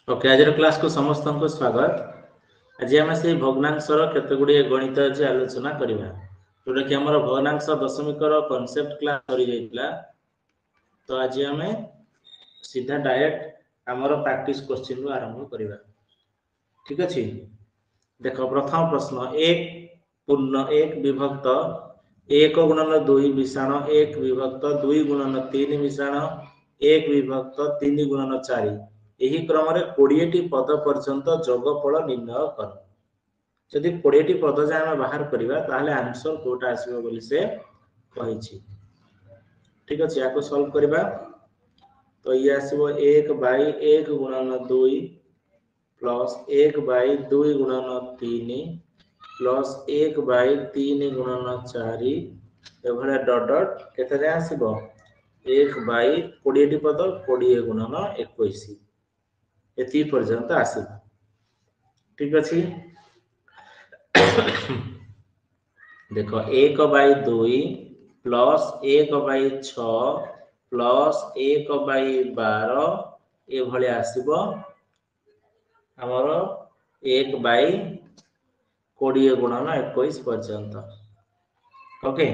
Okay आज class को समस्त को स्वागत। आज आम से भग्नांशर केतगुड़ी गणित आज आलोचना करवा जोटा कि आम भग्नांश दशमिक कनसेप्ट क्लास सरी जाइला। तो आज आम सीधा डायरेक्ट आमर प्रैक्टिस क्वेश्चन रु आरंभ करवा। ठीक अच्छे देख प्रथम प्रश्न एक पूर्ण एक विभक्त 1 गुणन 2 मिश्रण 1 विभक्त 2 गुणन 3 मिश्रण 1 विभक्त 3 गुणन 4 यही क्रम 20 टी पद पर्यंत जोगफल निर्णय कर। जदि 20 टी पद जे आम बाहर करवा ताहले आंसर कोटा आसीबो बोली से कहिछि। ठीक अछि याको सॉल्व करबा। तो ये आसीबो 1/1 गुणन 2 प्लस 1/2 गुणन 3 प्लस 1/3 गुणन 4 एभले डॉट डॉट केते रे आसीबो 1/20 टी पद 20 गुणन 21 एति पर्यंत आसी। ठीक अछि देखो 1/2 प्लस 1/6 प्लस 1/12 ए भले आसीबो हमर 1/20 गुणन 21 पर्यंत। ओके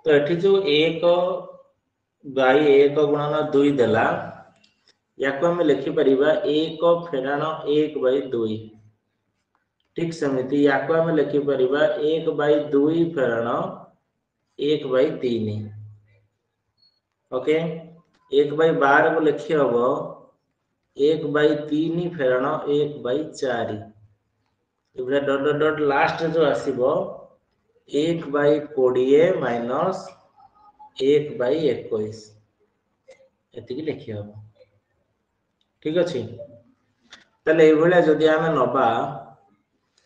तो एठी जो 1/1 गुणन 2 देला याको हम लिखि परिबा 1 फेराण 1/2। ठीक समिति याको हम लिखि परिबा 1/2 फेराण 1/3। ओके 1/12 को लिखि हबो 1/3 फेराण 1/4 इबरा डॉट डॉट डॉट लास्ट जो आसीबो 1/20 माइनस 1/21 एति की लिखि हबो। ठीक अछि तले ए भले जदि आमे नबा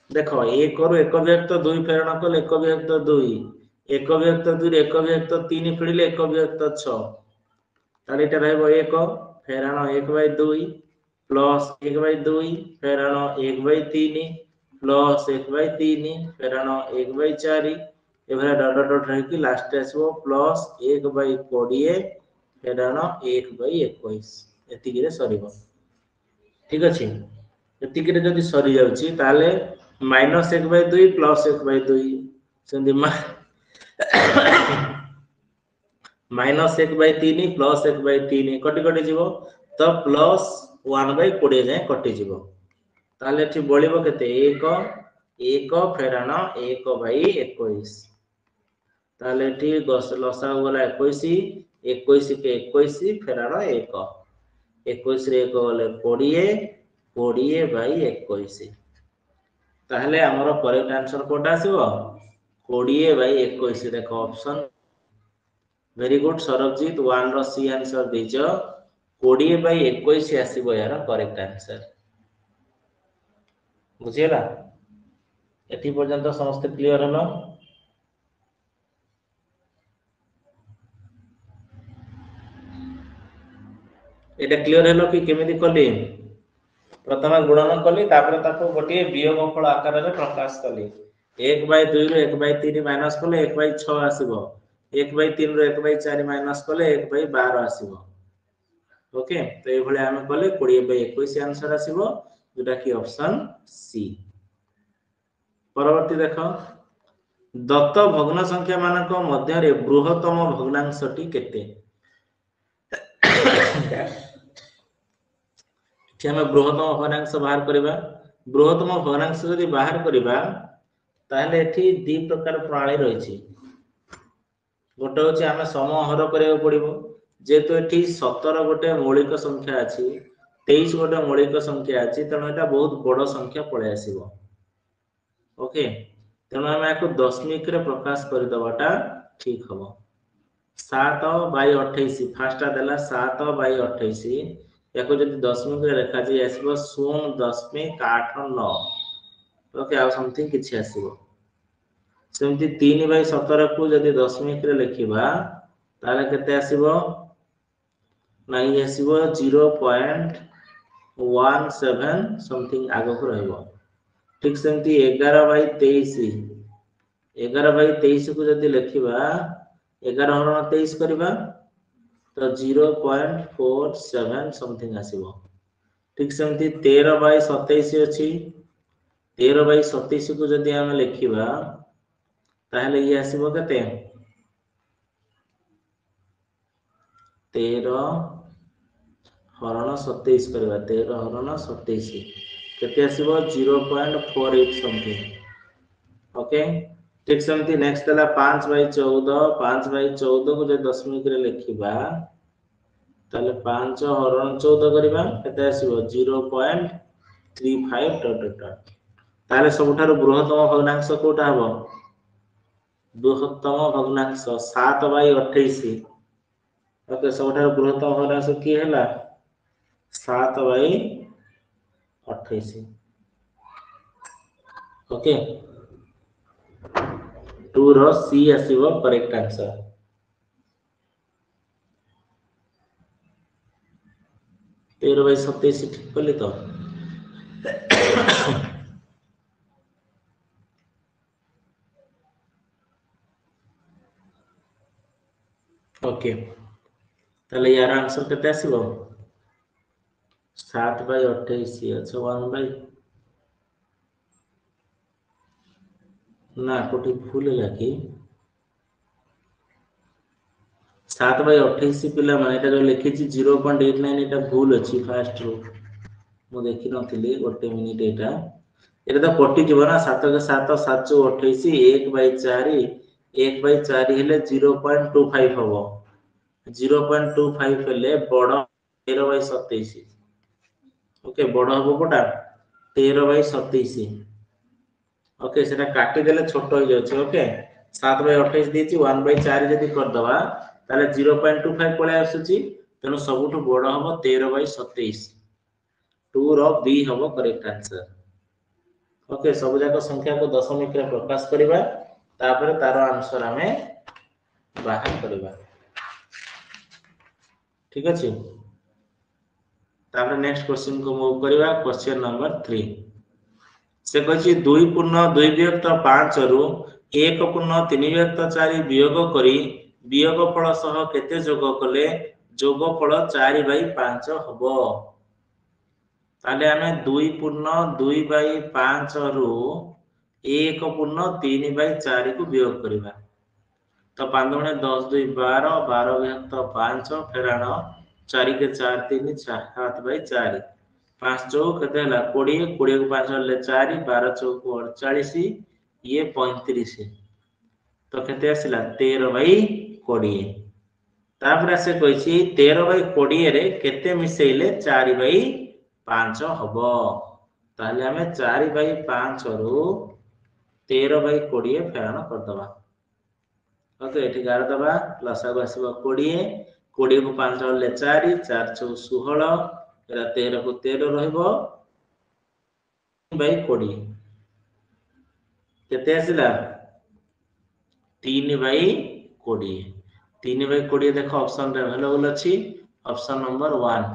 देखो 1 रु 1 विभक्त 2 फेराण कले 1 विभक्त 2 1 विभक्त 2 रे 1 विभक्त 3 फेडिले 1 विभक्त 6 ताले एटा रहबो 1 फेराण 1/2 प्लस 1/2 फेराण 1/3 प्लस 1/3 फेराण 1/4 ए भले डॉट डॉट डॉट रही कि लास्ट आसीबो प्लस 1/20 फेराण 1/21 एति की रे सरीबो। ठीक अछि एति की रे जदि सरी जाउची ताले माइनस 1/2 प्लस 1/2 सेंदी माइनस 1/3 प्लस 1/3 कटि कटि जीवो तो प्लस 1/20 जाय कटि जीवो ताले एठी बळिबो केते 1 फेराण 1/21 ताले एठी लसा गला 21 21 के 21 फेराण 1 21 रे 1 गले 20 20/21 ताहले हमर करेक्ट आंसर कोटा आसीबो 20/21 देखो ऑप्शन वेरी गुड सरबजीत 1 रो सी आंसर दिजो 20/21 आसीबो यार करेक्ट आंसर। बुझियला एठी पर्यंत समस्त क्लियर हलो। एटा क्लियर हलो कि केमिति कली प्रथम गुणन कली तापर ताको गोटे वियोगफल आकार रे प्रकाश कली 1/2 रो 1/3 माइनस कले 1/6 आसीबो 1/3 रो 1/4 माइनस कले 1/12 आसीबो। ओके तो ए भले हम कले 20/21 आंसर आसीबो जोटा कि ऑप्शन सी। परवर्ती देखो दत्त भग्न संख्या मानक मध्य रे बृहत्तम भग्नांशटी केते हम बृहत्तम भग्नांश बाहर करबा। बृहत्तम भग्नांश यदि बाहर करबा ताहले एठी दी प्रकार प्रणाली रहिछि। गोटे होछि हम समहर करियो पड़िबो जेतु एठी 17 गोटे मौलिक संख्या अछि 23 गोटे मौलिक संख्या अछि तनो एटा बहुत बड़ संख्या पळे आसीबो। ओके तनो हम याको दशमिक रे प्रकाश करि दबाटा ठीक हबो 7/28 फास्ट देला 7/28 याको जदि दशमिक रे रेखा जे आसीबो 0.89। ओके आ समथिंग किछि आसीबो सेमति 3/17 को जदि दशमिक रे लिखिबा ताले केते आसीबो नाही आसीबो 0.17 समथिंग आगो को रहबो। ठीक सेमति 11/23 11/23 को जदि लिखिबा 11 हरण 23 करबा तो 0.47 समथिंग आसीबो ठीक सेमती 13/27 अच्छी 13/27 को जदि आम लिखा ताहले ये आसीबो केते 13 हरण 27 करबा 13 हरण 27 केते आसीबो 0.48 समथिंग ओके ठीक सेमती नेक्स्ट देला 5/14 5/14 को जे दशमिक रे लिखिबा ताले 5 हरण 14 करबा केते आसीबो 0.35 डॉट डॉट डॉट ताले सबठारु बृहत्तम भग्नांश कोटा हबो बृहत्तम भग्नांश 7/28 ओके सबठारु बृहत्तम भग्नांश की हैला 7/28 ओके 2 रो सी आसीबो करेक्ट आंसर 13/27 ठीक कली तो ओके ताले यार आंसर केते आसीबो 7/28 अच्छा 1 बाय ना कोठी भूल है कि 7/28 पिला माने एटा जो लिखि 0.89 एटा भूल अछि फास्ट रो मु देखि नथिली गोटे मिनिट एटा एटा तो कटि जीव ना 7 के 7 7 28 1/4 1/4 हेले 0.25 हबो 0.25 हेले बड़ 13/27 ओके बड़ हबो कोटा 13/27 ओके सेटा काटी देले छोट हो जाउछ ओके 7/28 देछि 1/4 जदी कर दवा ताले 0.25 पळे आसुची तेनो सबुठु बड़ हबो 13/27 2 रो बी हबो करेक्ट आंसर ओके सब जाक संख्या को दशमिक रे प्रकाश करिबा तापर तारो आंसर हमें बाहर करिबा ठीक अछि तापर नेक्स्ट क्वेश्चन को मूव करिबा क्वेश्चन नंबर 3 से कहछि 2 पूर्ण 2 विभक्त 5 रु 1 पूर्ण 3 विभक्त 4 वियोग करी वियोग फल सह केते जोग कले जोग फल 4/5 हबो ताले हमें 2 पूर्ण 2/5 रु 1 पूर्ण 3/4 को वियोग करिबा तो 5 गुणे 10 2 12 12 विभक्त 5 फेराण 4 के 4 3 7/4 5 चौक केते हला 20 20 को 5 हले 4 12 चौक 48 ये 35 तो केते आसिला 13/20 तापर से कहिछि 13/20 रे केते मिसेइले 4/5 हबो ताले हमें 4/5 रु 13/20 फेराण कर दबा ओके एठी गार दबा प्लस आगो आसीबो 20 20 को 5 हले 4 4 6 16 एरा 13 को 13 रहइबो 3/20 केते आसिला 3/20 3/20 देखो ऑप्शन रे अवेलेबल अछि ऑप्शन नंबर 1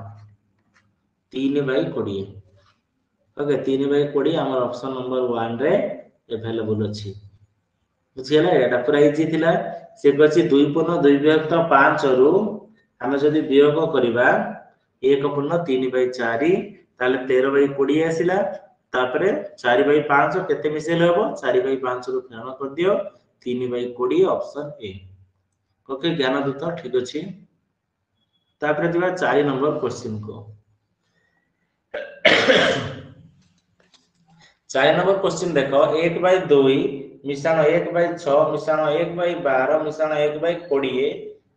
3/20 ओके 3/20 हमर ऑप्शन नंबर 1 रे अवेलेबल अछि बुझियला एटा पूरा इजी थिला से कहछि 2 पूर्ण 2 विभक्त 5 रु हम जदी वियोग करिबा 1 पूर्ण 3/4 ताले 13/20 आसिला तापरे 4/5 केते मिसेल हबो 4/5 रु फेराण कर दियो 3/20 ऑप्शन ए ओके ज्ञान दूत ठीक अछि तापरे दिबा 4 नंबर क्वेश्चन को 4 नंबर क्वेश्चन देखो 1/2 मिश्रण 1/6 मिश्रण 1/12 मिश्रण 1/20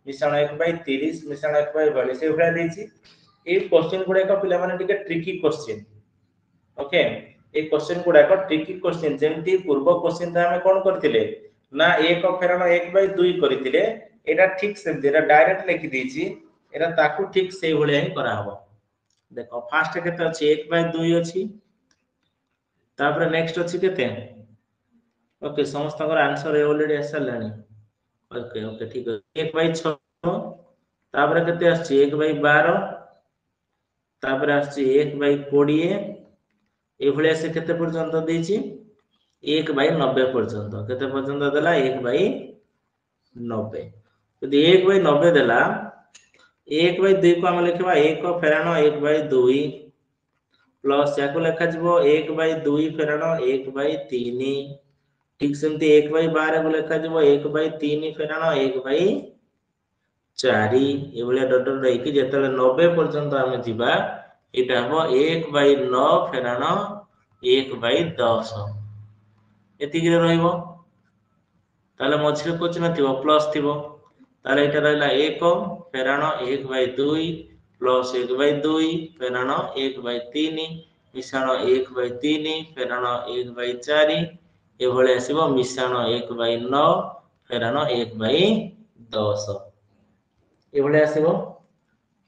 मिश्रण 1/30 मिश्रण 1/42 ए भला देछि ए क्वेश्चन गुडा का पिला माने टिके ट्रिकी क्वेश्चन ओके ए क्वेश्चन गुडा का ट्रिकी क्वेश्चन जेमति पूर्व क्वेश्चन ता हम कोन करथिले ना 1 फेराण 1/2 करथिले एटा ठीक से एटा डायरेक्ट लिखि देछि एटा ताकू ठीक से भले ही करा हबो देखो फर्स्ट केते अछि 1/2 अछि तापर नेक्स्ट अछि केते ओके समस्त का आंसर ऑलरेडी आसलानी ओके ओके ठीक है 1/6 तापर केते आछि 1/12 तापर आछि 1/20 ए भले से केते पर्यंत देछि 1/90 पर्यंत केते पर्यंत देला 1/90 यदि 1/90 देला 1/2 को हम लिखबा 1 फेराण 1/2 प्लस या लेखा जीवो 1/2 फेराण 1/3 ठीक सेमती 1/12 को लेखा जीवो 1/3 फेराण 1/4 एभलिया डट डट रही जेतले 90 पर्यंत आमे जीवा एटा हबो 1/9 फेराण 1/10 एतिकी रहइबो ताले मझिरे कुछ नथिबो प्लस थिबो ताले एटा रहला 1 फेराण 1/2 प्लस 1/2 फेराण 1/3 मिश्रण 1/3 फेराण 1/4 एभले आसीबो मिश्रण 1/9 फेराण 1/10 एभले आसीबो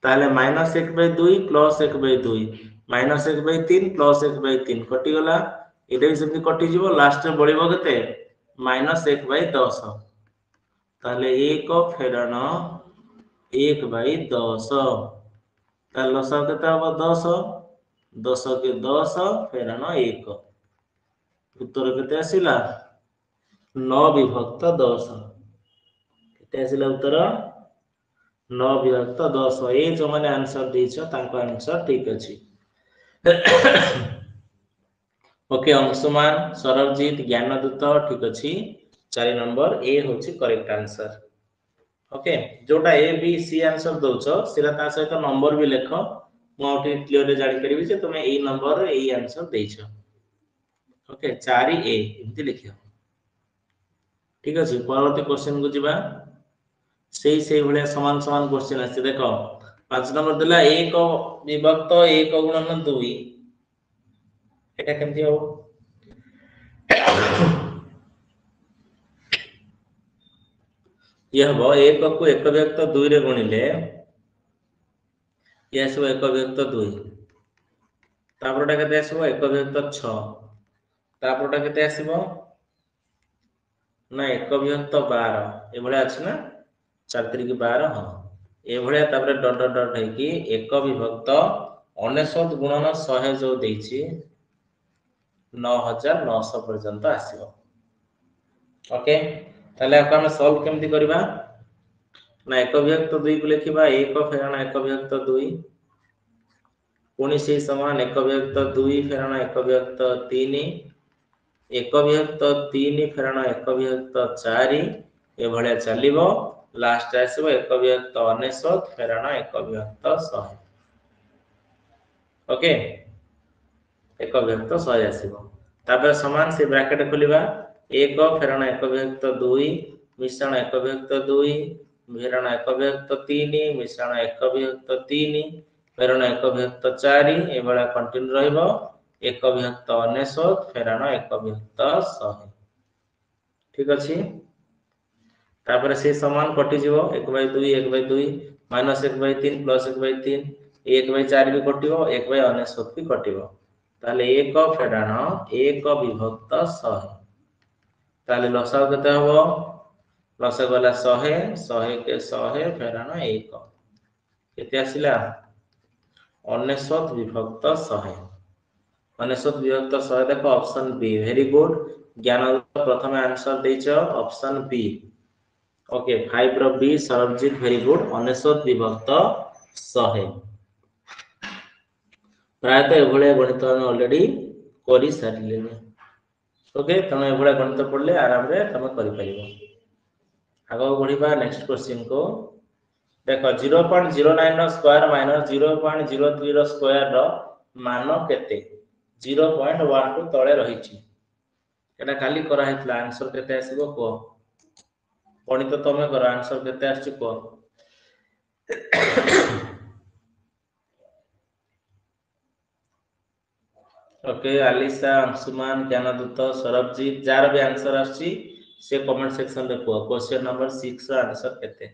ताले माइनस 1/2 प्लस 1/2 माइनस 1/3 प्लस 1/3 कटि गला एटा भी सेमती कटि जीवो लास्ट रे बळिबो केते माइनस 1/10 ताले 1 फेराण 1/10 ताले लसा केते हबो 10 10 के 10 फेराण 1 उत्तर केते आसिला 9 विभक्त 10 केते आसिला उत्तर 9 विभक्त 10 ए जो माने आंसर देछ तांको आंसर ठीक अछि ओके अंशुमान सरबजीत ज्ञानदूत ठीक अछि 4 नंबर ए होछि करेक्ट आंसर ओके जोटा ए बी सी आंसर दोछ सेला ता सहित नंबर भी लेख मोटी क्लियर रे जानि करबी जे तुमे ए नंबर रे ए आंसर देछ ओके 4 ए इमति लिखियो ठीक अछि परवर्ती क्वेश्चन को जिबा सेही भले समान समान क्वेश्चन आछि देखो 5 नंबर देला 1 विभक्त 1 गुणन 2 एटा केमति हो यह हबो 1 को 1 विभक्त 2 रे गुणिले ये सब 1 विभक्त 2 तापरटा केते आसीबो 1 विभक्त 6 तापरटा केते आसीबो ना 1 विभक्त 12 ए भले अछि ना 4 3 के 12 हां ए भले तापरे डट डट डट है कि 1 विभक्त 99 गुणन 100 जो देछि 9900 पर्यंत आसीबो ओके ताले आप हम सॉल्व केमति करबा ना 1 विभक्त 2 को लिखिबा 1 फेराण 1 विभक्त 2 पुणी से समान 1 विभक्त 2 फेराण 1 विभक्त 3 1 विभक्त 3 फेराण 1 विभक्त 4 ए भले चलिबो लास्ट आसीबो 1 विभक्त 99 फेराण 1 विभक्त 100 ओके 1 विभक्त 100 आसीबो तापर समान से ब्रैकेट खोलिबा 1 फेराण 1 विभक्त 2 मिश्रण 1 विभक्त 2 फेराण 1 विभक्त 3 मिश्रण 1 विभक्त 3 फेराण 1 विभक्त 4 ए बळा कंटिन्यू रहइबो 1 विभक्त 99 फेराण 1 विभक्त 100 ठीक अछि तापर से समान कटि जीवो 1/2 1/2 माइनस 1/3 प्लस 1/3 1/4 भी कटिबो 1/99 भी कटिबो ताले 1 फेराण 1 विभक्त 100 ताले लसाव केते हबो लसाव वाला 100 100 के 100 फेराण 1 केते आसिला 99 विभक्त 100 99 विभक्त 100 देखो ऑप्शन बी वेरी गुड ज्ञान प्रथम आंसर देछ ऑप्शन बी ओके 5 रो बी सरबजीत वेरी गुड 99 विभक्त 100 प्रायत एभले गणित हम ऑलरेडी करि सारिले ओके तमे एभले गणित पढ़ले आराम रे तमे करि परिबो आगो बढ़िबा नेक्स्ट क्वेश्चन को देखो 0.09 रो स्क्वायर माइनस 0.03 रो स्क्वायर रो मान केते 0.12 तळे रहिछि एटा खाली करा हेतला आंसर केते आसीबो को गणित तमे कर आंसर केते आछि को okay Alisa Anshuman Gyandoot Sarabjit jar भी आंसर आछि से कमेंट सेक्शन रे को क्वेश्चन नंबर 6 रो आंसर केते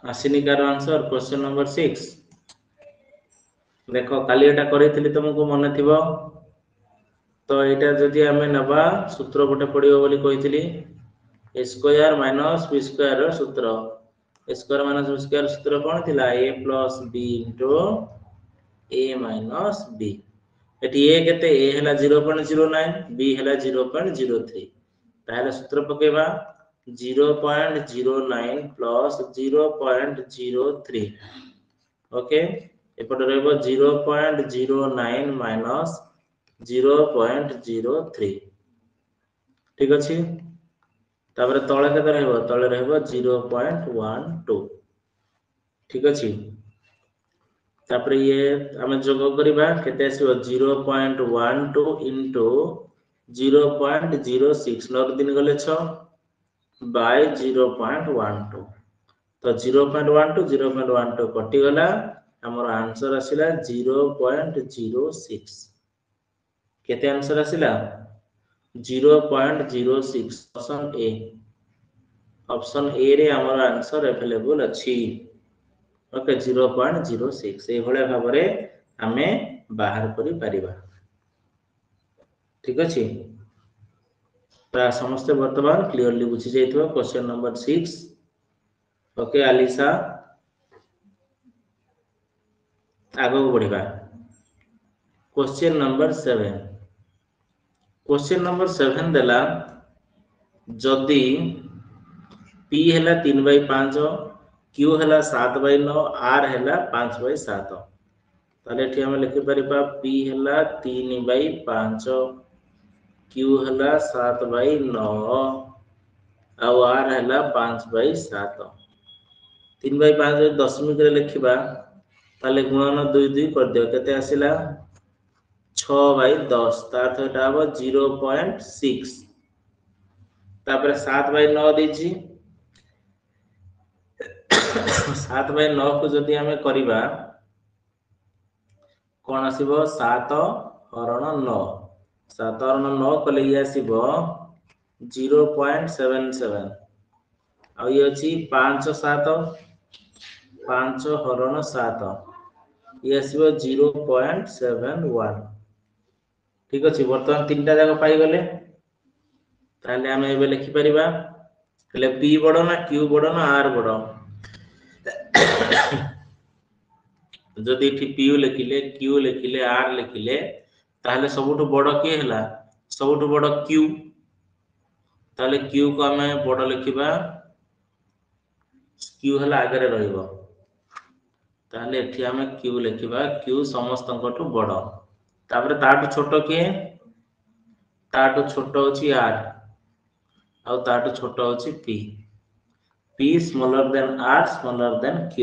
आसिनिकार आंसर क्वेश्चन नंबर 6 देखो काली एटा करिथिली तुमको मन थिबो तो एटा जदि हमें नबा सूत्र गोटे पडियो बोली कहिथिली a square minus b square रो सूत्र ए स्क्वायर माइनस बी स्क्वायर सूत्र कौन थिला a plus b into a minus b eighty a केते a हला 0.09 b हला 0.03 ताहले सूत्र पकेबा 0.09 प्लस 0.03 ओके एपटे रहबो 0.09 माइनस 0.03 ठीक अछि तापर तळे केते रहबो 0.12 ठीक अछि तापर ये हमें जोग करबा केते आसीबो 0.12 इनटू 0.06 9 दिन गले 6 बाय 0.12 तो 0.12 0.12 कटि गला हमर आंसर आसिला 0.06 केते आंसर आसिला 0.06 ऑप्शन ए रे हमर आंसर अवेलेबल अछि ओके 0.06 ए भले भाबरे हमें बाहर करि परिबा ठीक अछि प्रा समस्त वर्तमान क्लियरली बुझी जाइथो क्वेश्चन नंबर 6 ओके अलीसा आगो बढ़िबा क्वेश्चन नंबर 7 क्वेश्चन नंबर 7 देला जदि p हैला 3/5 q हैला 7/9 r हैला 5/7 ताले एठी हम लिखि परिबा p हैला 3/5 q हैला 7/9 आ r हैला 5/7 3/5 दशमिक रे लिखिबा ताले गुणन 2 2 कर दियो केते आसिला 6/10 तार तो एटा हो 0.6 तापर 7/9 देछि 7/9 को जदि हमें करिबा कोन आसीबो 7 हरण 9 7 हरण 9 कले इ आसीबो 0.77 आ इ अछि 5 7 5 हरण 7 इ आसीबो 0.71 ठीक अछि वर्तमान तीनटा जाक पाई गले ताले हम एबे लिखि परिबा ले p बडो ना q बडो ना r बडो जदि एठी p लिखिले q लिखिले r लिखिले ताले सबुठु बडो के हला सबुठु बडो q ताले q को हमें बडो लिखिबा q हला आगे रहिबो ताले एठी हमें q लिखिबा q समस्तंकटु बडो तापर ताटु छोटो के ताटु छोटो अछि r आ ताटु छोटो अछि p smaller than r smaller than q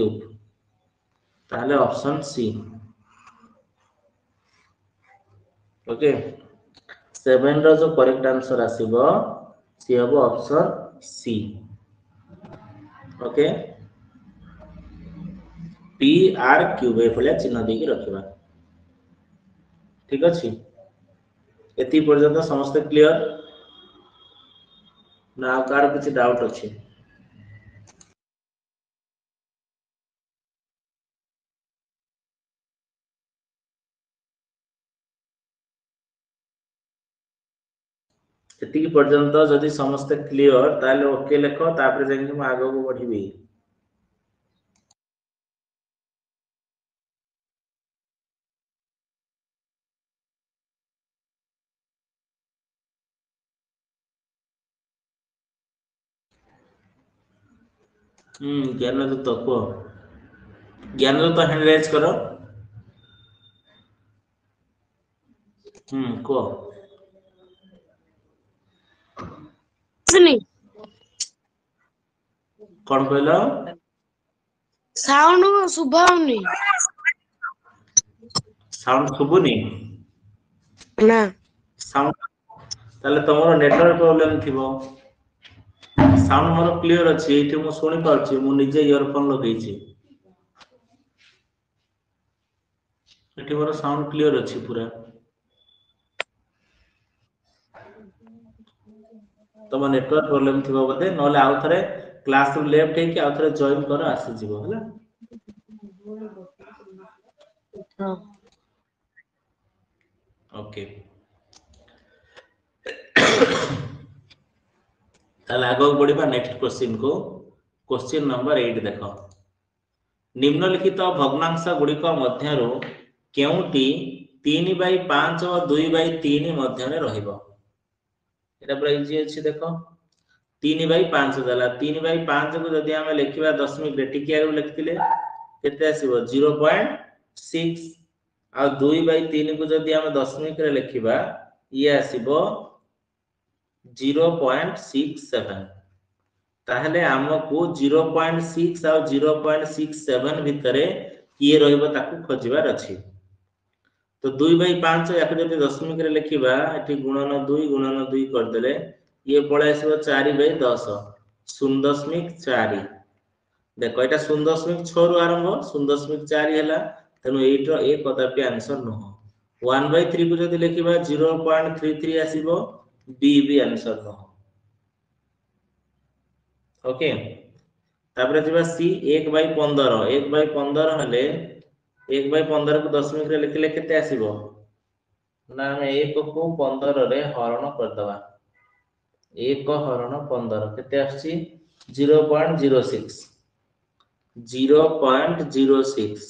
ताले ऑप्शन सी ओके 7 रो जो करेक्ट आंसर आसीबो सी हबो option C okay p r q बे भले चिन्ह देकी रखिबा ठीक अछि एति पर्यंत समस्त क्लियर ना कार किछि डाउट अछि एति पर्यंत जदि समस्त क्लियर ताले ओके लेखो तापर जेंगे म आगो को बढ़िबी ज्ञान तो को ज्ञान तो हैंड रेज करो को सुनी कोन कहलो साउंड सुभाउनी साउंड सुबुनी ना साउंड ताले तमरो नेटवर्क प्रॉब्लम थिबो साउंड मोर क्लियर अछि एठी मु सुनि पारछि मु निजे इयरफोन लगेछि एठी मोर साउंड क्लियर अछि पूरा तम नेटवर्क प्रॉब्लम थिबो बते नले आउ थरे क्लास रु लेफ्ट हे कि आउ थरे जॉइन कर आसी जिवो हला हां ओके ताले आगो बढ़िबा नेक्स्ट क्वेश्चन को क्वेश्चन नंबर 8 देखो निम्नलिखित भग्नांश गुड़िक मध्यरु केउटी 3/5 और 2/3 मध्यरे रहिबो एटा पूरा इजी अछि देखो 3/5 देला 3/5 को जदि हम लिखिबा दशमिक रे टिकिया लिखतिले केते आसीबो 0.6 आ 2/3 को जदि हम दशमिक रे लिखिबा ये आसीबो 0.67 ताहले हमकु 0.6 और 0.67 भितरे किए रहइबो ताकू खोजिबार अछि तो 2/5 याक जदि दशमिक रे लिखिबा एठी गुणन 2 कर देले ये पळे आसीबो 4/10 0.4 देखो एटा 0.6 रु आरंभ 0.4 हैला तनु एइटो ए कदापि आंसर न हो 1/3 को जदि लिखिबा 0.33 आसीबो बी भी आंसर न हो ओके तापर जिबा सी 1/15 1/15 हले 1/15 को दशमिक रे लिखले केते आसीबो ना हम 1 को 15 रे हरण कर दबा 1 हरण 15 केते आछि 0.06 0.06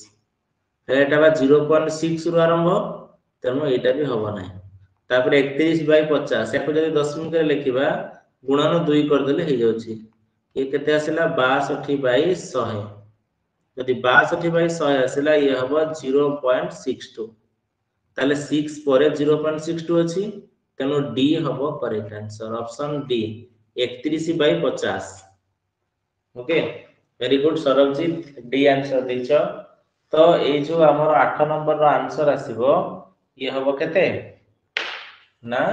एटा बा 0.6 रु आरंभ तनो एटा भी होबो नै तापर 31/50 याको जदि दशमिक रे लिखिबा गुणन 2 कर देले हे जाउछि ये केते आसिला 62/100 यदि 62/100 आसिला ये हबो 0.62 ताले 6 परे 0.62 अछि तनो डी हबो correct answer option D 31/50 okay very good Sarabjit D answer दिछ तो ए जो हमर 8 नंबर रो आंसर आसीबो ये हबो केते ना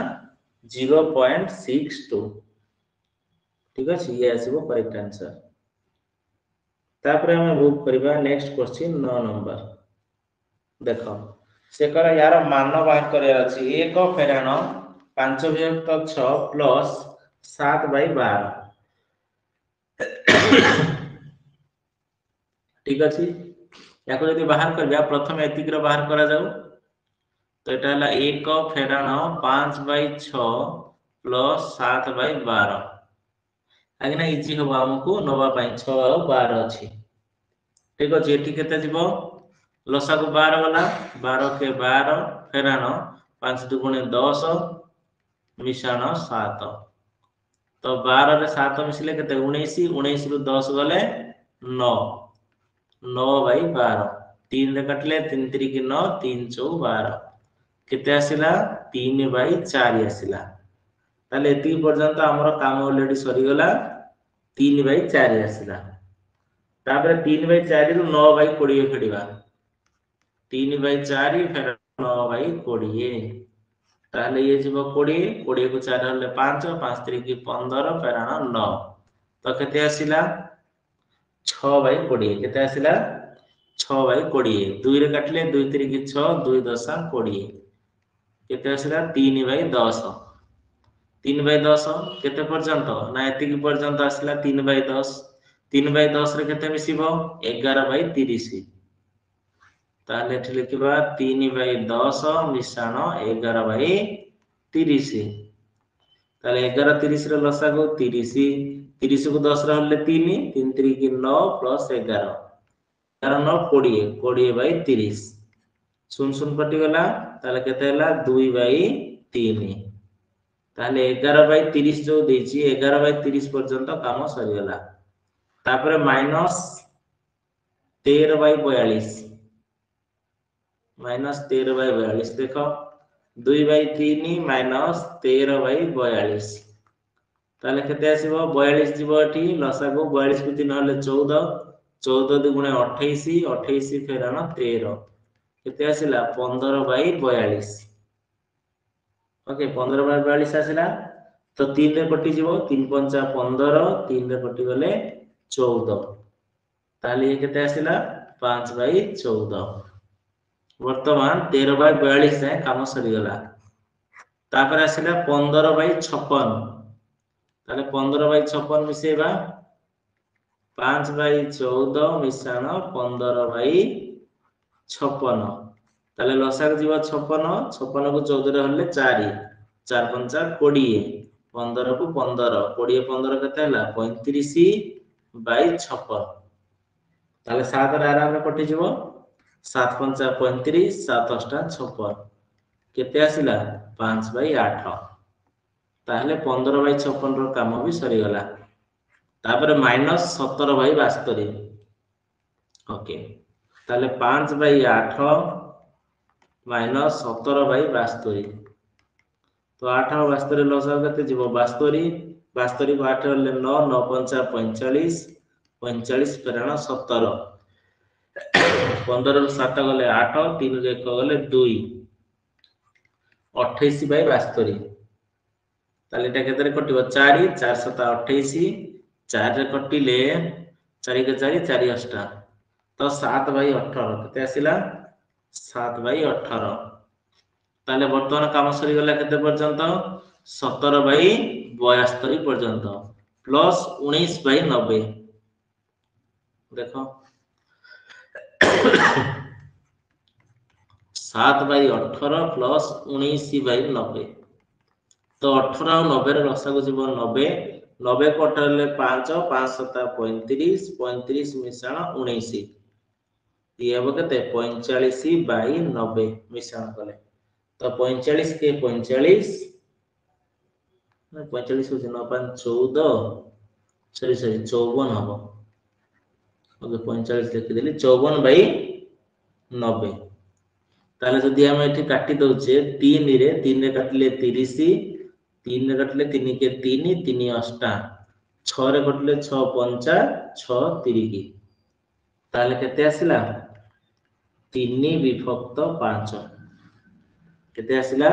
0.62 ठीक अछि ये आसीबो करेक्ट आंसर तापर हम मूव करबा नेक्स्ट क्वेश्चन 9 नंबर देखो से कर यार मान बाहर करे अछि 1 फेरान 5/6 प्लस 7/12 ठीक अछि याको यदि बाहर करबा प्रथम एतिक रो बाहर करा जाऊ तो एटा हला 1 फेरान 5/6 प्लस 7/12 आगे ना इजी हो हमको नवा पाई 6 और 12 अछि ठीक अछि एठी केते दिबो लसा को 12 वाला 12 के 12 फेरान 5 दुगुणे 10 मिशाण 7 तो 12 रे 7 मिसले केते 19 19 रु 10 गले 9 9/12 3 रे कटले 3 3 की 9 3 4 12 केते आसिला 3/4 आसिला ताले एति पर्यंत हमर काम ऑलरेडी सरी गला 3/4 आसिला तापर 3/4 रु 9/20 फेडिबा 3/4 फेर 9/20 ताले ये जीव 20 20 को 4 हले 5 5 3 की 15 फेरान 9 तो केते आसिला 6/20 केते आसिला 6/20 2 रे काटले 2 3 की 6 2 10 20 केते आसिला 3/10 3/10 केते पर्यंत ना एति की पर्यंत आसिला 3/10 3/10 रे केते मिसिबो 11/30 ताले एठी लिखिबा 3/10 मिसाण 11/30 ताले 11 30 रे लसा को 30 30 को 10 रे हले 3 3 3 की 9 प्लस 11 11 9 20 20/30 सुन सुन कटि गला ताले केते हला 2/3 ताले 11/30 जो देछि 11/30 पर्यंत काम सरी गला तापर माइनस 13/42 माइनस 13/42 देखो 2/3 माइनस 13/42 ताले केते आसीबो 42 जीवो एठी लसा को 42 को 3 हले 14 14 दुगुणे 28 28 फेरान 13 केते आसिला 15/42 ओके 15/42 आसिला तो 3 रे कटि जीवो 3 5 15 3 रे कटि गले 14 ताले ये केते आसिला 5/14 वर्तमान 13/42 से काम सरी गला तापर आसिला 15/56 ताले 15/56 मिसेबा 5/14 मिसाण 15/56 ताले लसा जीवा 56 56 को 14 रे हले 4 4 5 20 15 को 15 20 15 केते हला 35 बाई 56 ताले 7 रे आराम रे कटि जीवो 7 पंचा 35 7 अष्टा 56 केते आसिला 5/8 ताहले 15/56 रो काम भी सरी गला तापर -17/72 ओके ताले 5/8 -17/72 तो 8 और 72 लसागु केते जीवो 72 72 को 8 ले 9 9 पंचा 45 45 फेराण 17 15 ରୁ 7 ଗଲେ 8 3 ରୁ 1 ଗଲେ 2 28/72 ताले एटा केतरे कटिबो 4 4 7 28 4 रे कटिले 4 के 4 4 अष्टा तो 7/18 केते आसिला 7/18 ताले वर्तमान काम सरी गला केते पर्यंत 17/72 पर्यंत प्लस 19/90 देखो 7/18 प्लस 19/90 तो 18 और 90 रे लसागु जीव 90 90 को 18 ले 5 5 7 35 35 मिश्रण 19 ये अब केते 45/90 मिश्रण कले तो 45 के 45 45 हो 9 5 14 सॉरी 54 हबो ओके 45 लिखि देली 54/90 ताले जदि हम एठी काटी दउचे 3 रे 3 रे काटले 30 3 रे काटले 3 के 3 3 अष्टा 6 रे काटले 6 पंचा 6 3 ताले केते आसिला 3/5 केते आसिला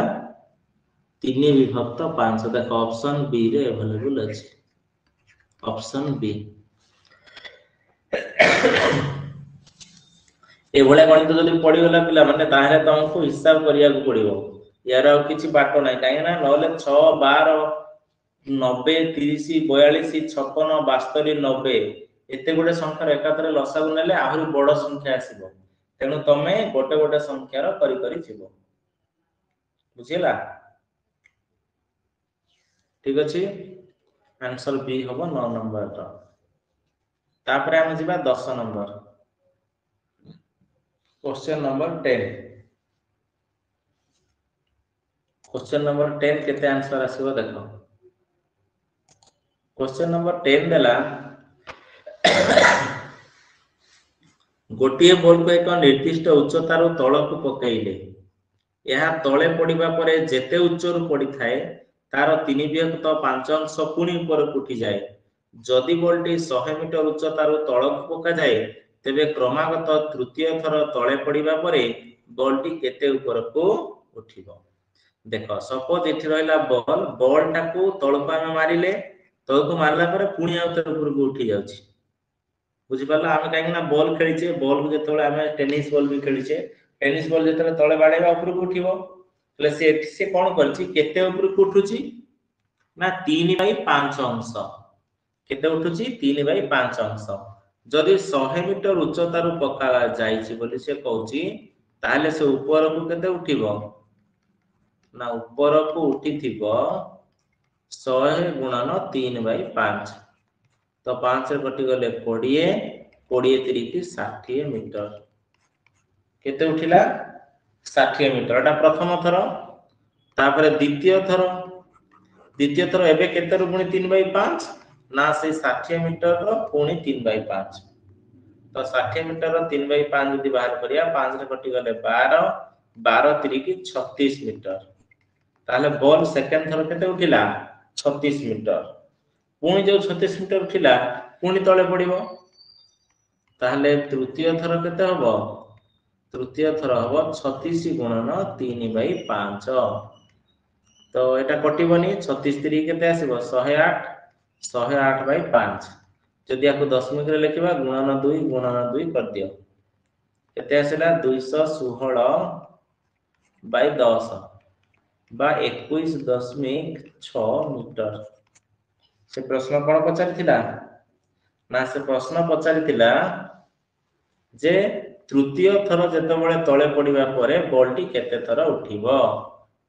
3/5 देखो ऑप्शन बी रे अवेलेबल अछि ऑप्शन बी ए भले गणित जदि पड़ी गला पिला माने ताहे तुमको हिसाब करिया को पड़िबो यार आ किछि बाटो नै काहे ना नले 6 12 90 30 42 56 72 90 एते गोटे संख्यार एकातरे लसागु नेले आहुरी बड़ संख्या आसीबो तेनु तमे गोटे गोटे संख्यार करि करि छिबो बुझिला ठीक अछि आंसर बी होबो 9 नंबर रो तापरे हम जिबा 10 number question number 10 question number 10 केते आंसर आसीबो देखो क्वेश्चन नंबर 10 देला गोटिए बॉल को एक निर्दिष्ट उच्चतार तळकु पकाइले यह तळे पडिबा परे जेते उच्चरु पडी थाए तार 3/5 अंश पुणी ऊपर उठी जाए जदि बॉलटी 100 मीटर उच्चतार तळकु पका जाए तेबे क्रमागत तृतीय थर तळे पडिबा परे बॉलटी केते ऊपर को उठिबो देखो सपोज एठी रहला बॉल टाकू तळकु हम मारिले तळकु मारला परे पुणी आउतर ऊपर को उठी जाउची बुझि पाला हम काहे ना बॉल खेलिचे बॉल को जेतोळे हम टेनिस बॉल भी खेलिचे टेनिस बॉल जेतोळे तळे बाडेबा ऊपर को उठिबो ले से कोन करछि केते ऊपर को उठुची ना 3/5 अंश केते उठुची 3/5 अंश जदि 100 मीटर उच्चतार पका जाईची बोली से कहउची ताले से ऊपर को केते उठिबो ना ऊपर को उठिथिबो 100 गुणन 3/5 तो 5 रे कटि गले 20 20 3 की 60 मीटर केते उठिला 60 मीटर एटा प्रथम थर तापरे द्वितीय थर एबे केते रु पुनी 3/5 ना से 60 मीटर रो पुनी 3/5 तो 60 मीटर रो 3/5 जदी बाहर करिया 5 रे कटि गले 12 12 3 की 36 मीटर ताले बॉल सेकंड थर केते उठिला 36 मीटर पुनी जो 36 मीटर उठिला पुनी तळे पडिबो ताले तृतीय थर केते हबो तृतीय थर हबो 36 गुणन 3/5 तो एटा कटिबोनी 36 3 केते आसीबो 108 108/5 जदि आको दशमिक रे लिखिबा गुणन 2 कर दियो केते आसीला 216/10 बा 21.6 मीटर से प्रश्न कोन पचारि थिला ना से प्रश्न पचारि थिला जे तृतीय थर जेतबळे तळे पडिबा परे बॉलटी केते थर उठिबो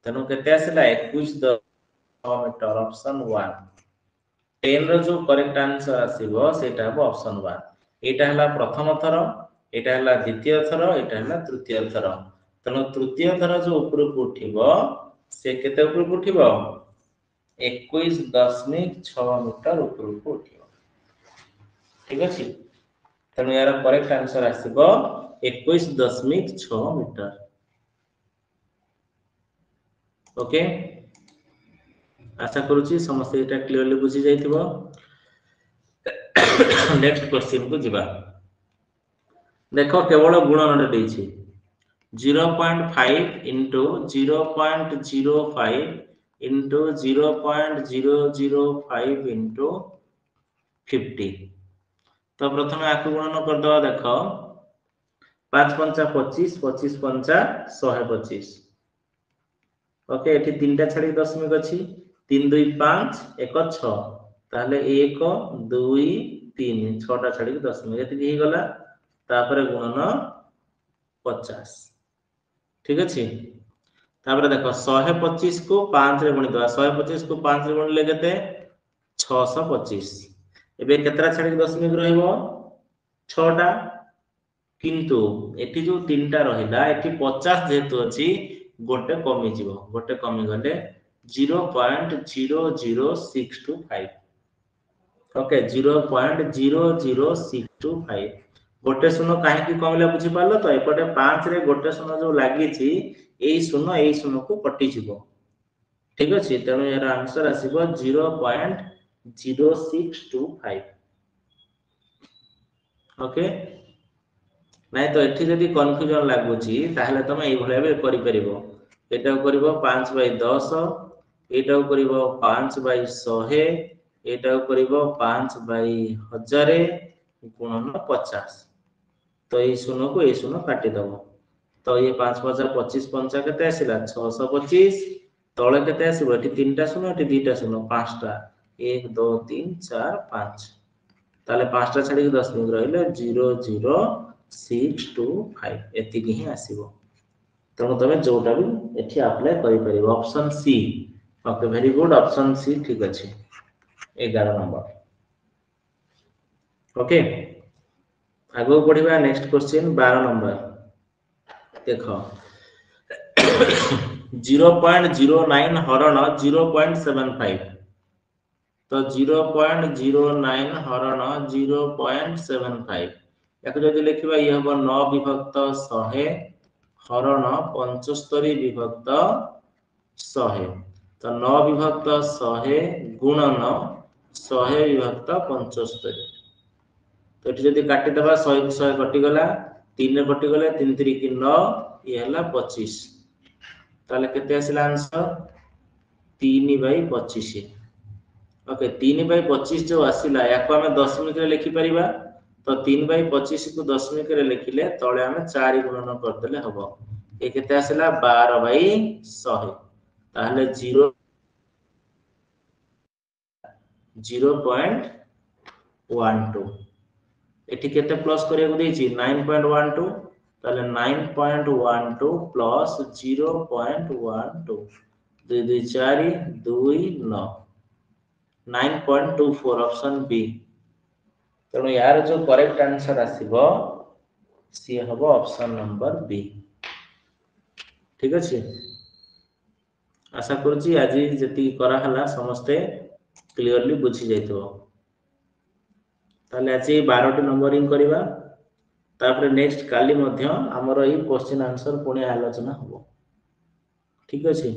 तनु केते आसीला 21.6 मीटर ऑप्शन 1 10 रो जो करेक्ट आंसर आसीबो सेटा हो ऑप्शन 1 एटा हला प्रथम थर एटा हला द्वितीय थर एटा हला तृतीय थर तनो तृतीय थर जो ऊपर को उठिबो से केते ऊपर को उठिबो 21.6 मीटर ऊपर को उठिबो ठीक अछि तनो यार करेक्ट आंसर आसीबो 21.6 मीटर ओके आशा करूची समस्त एटा क्लियरली बुझी जाइथिबो नेक्स्ट क्वेश्चन को जिबा देखो केवल गुणन देछि 0.5 into 0.05 into 0.005 into 50 तो प्रथम आकु गुणन कर दवा देखो 5 पंचा 25 25 पंचा 125 ओके एठी तीनटा छाडी दशमिक अछि 3 2 5 1 6 ताले 1 2 3 6टा छाडी दशमिक एति ही गला तापर गुणन 50 ठीक अछि तापर देखो 125 को 5 रे गुणित 125 को 5 रे गुणिले केते 625 एबे केतरा छाडी दशमिक रहइबो 6टा किंतु एठी जो तीनटा रहिला एठी 50 जेतु अछि गोटे कमी जीवो गोटे कमी गले 0.00625 ओके 0.00625 गोटे शून्य काहे की कमले बुझी पालो तो एपटे 5 रे गोटे शून्य जो लागि छि एई शून्य को कटि जीवो ठीक अछि तनो यार आंसर आसीबो 0.0625 ओके नाही तो एठी जदी कन्फ्यूजन लागु छि ताहले तमे एई भले बे करि परिबो एटा करिवो 5/10 एटा करिवो 5/100 एटा करिवो 5/1000 गुणन 50 तो ये शून्य को ये शून्य काटी दबो तो ये 5 5 25 पंचा केते आसिला 625 तळे केते आसीबो एठी तीनटा शून्य एठी दुईटा शून्य पांचटा 1 2 3 4 5 ताले पांचटा छाडी दशमिक रहिले 00625 एति ही आसीबो तनो तमे जोटा भी एठी अप्लाई करि परिबो option C okay very good option C ठीक अछि 11 नंबर ओके आगो पढिबा नेक्स्ट क्वेश्चन 12 नंबर देखो 0.09 हरण 0.75 तो 0.09 हरण 0.75 याको जदि लिखिबा ये हबो 9 विभक्त 100 हरण 75 विभक्त 100 तो 9 विभक्त 100 गुणन 100 विभक्त 75 तो एठी जदि काटि दबा 100 100 कटि गला 3 रे कटि गले 3 3 की 9 ये हला 25 ताले केते आसिला आंसर 3/25 ओके 3/25 जो आसिला याको हमें दशमिक रे लिखि परिबा तो 3/25 को दशमिक रे लिखिले तळे हमें 4 गुणन कर देले हबो ए केते आसिला 12/100 ताहले 0.12 एठी केते प्लस करिया को देछि 9.12 ताले 9.12 प्लस 0.12 2 2 4 2 9 9.24 ऑप्शन बी तनो यार जो करेक्ट आंसर आसीबो सी हबो ऑप्शन नंबर बी ठीक अछि आशा करछि आज जति करा हला समस्ते क्लियरली बुझी जाइतो ताले आज 12 नंबरिंग करिबा तापर नेक्स्ट काली मध्य हमर ई क्वेश्चन आंसर पुणी आलोचना हबो ठीक अछि।